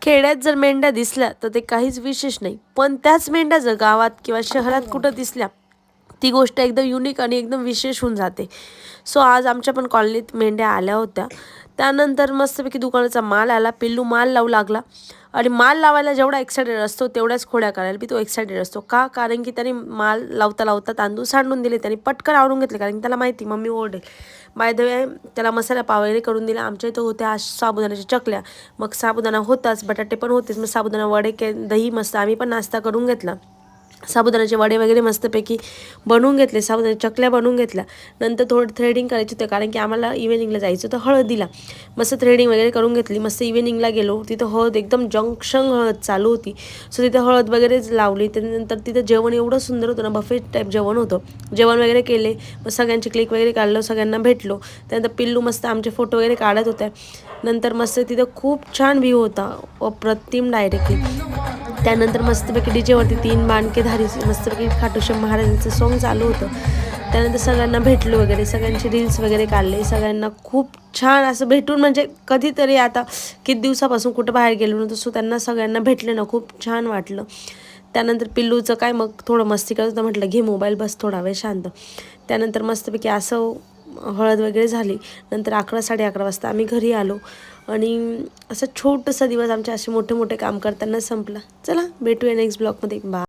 खेड्यात जर मेंढ्या दिसल्या तर ते काहीच विशेष नाही, पण त्याच मेंढ्या जर गावात किंवा शहरात कुठं दिसल्या ती गोष्ट एकदम युनिक आणि एकदम विशेष होऊन जाते. सो आज आमच्या पण कॉलनीत मेंढ्या आल्या होत्या. त्यानंतर मस्तपैकी दुकानाचा माल आला. पिल्लू माल लावू लागला आणि माल लावायला जेवढा एक्सायटेड असतो तेवढ्याच खोड्या करायला बी तो एक्सायटेड असतो. का? कारण की त्याने माल लावता लावता तांदूळ सांडून दिले. त्याने पटकन आवरून घेतले कारण की त्याला माहिती मम्मी ओरडेल. बाय द वे त्याला मसाला पाव वगैरे करून दिला. आमच्या इथं होत्या आज साबुदाण्याच्या चकल्या. मग साबुदाणा होताच, बटाटे पण होतेच. मग साबुदाणा वडे दही मस्त आम्ही पण नाश्ता करून घेतला. साबुदाण्याचे वडे वगैरे मस्तपैकी बनवून घेतले. साबुदाण्याच्या चकल्या बनवून घेतल्या. नंतर थोडं थ्रेडिंग करायची होतं कारण की आम्हाला इव्हिनिंगला जायचं होतं हळदीला. मस्त थ्रेडिंग वगैरे करून घेतली. मस्त इव्हिनिंगला गेलो. तिथं हळद एकदम जंक्शन हळद चालू होती. सो तिथं हळद वगैरेच लावली. त्यानंतर तिथं जेवण एवढं सुंदर होतं ना, बफे टाईप जेवण होतं. जेवण वगैरे केले. मग सगळ्यांची क्लिक वगैरे काढलं, सगळ्यांना भेटलो. त्यानंतर पिल्लू मस्त आमचे फोटो वगैरे काढत होत्या. नंतर मस्त तिथं खूप छान व्ह्यू होता, अप्रतिम डायरेक्टली. त्यानंतर मस्तपैकी डीजेवरती 3 बाणकेधारी मस्तपैकी खाटूश्याम महाराजांचं सॉन्ग चालू होतं. त्यानंतर सगळ्यांना भेटलो वगैरे, सगळ्यांचे रील्स वगैरे काढले. सगळ्यांना खूप छान असं भेटून म्हणजे कधीतरी आता किती दिवसापासून कुठं बाहेर गेलो नव्हतो. सो त्यांना सगळ्यांना भेटले ना, खूप छान वाटलं. त्यानंतर पिल्लूचं काय मग थोडं मस्ती करत होतं. म्हटलं घे मोबाईल, बस थोडा वेळ शांत. त्यानंतर मस्तपैकी असं हळद वगैरे झाली. नंतर 11 साडे 11 वाजता आम्ही घरी आलो आणि असं छोटंसं दिवस आमचे असे मोठे मोठे काम करताना संपला. चला भेटूया नेक्स्ट ब्लॉगमध्ये. बाय.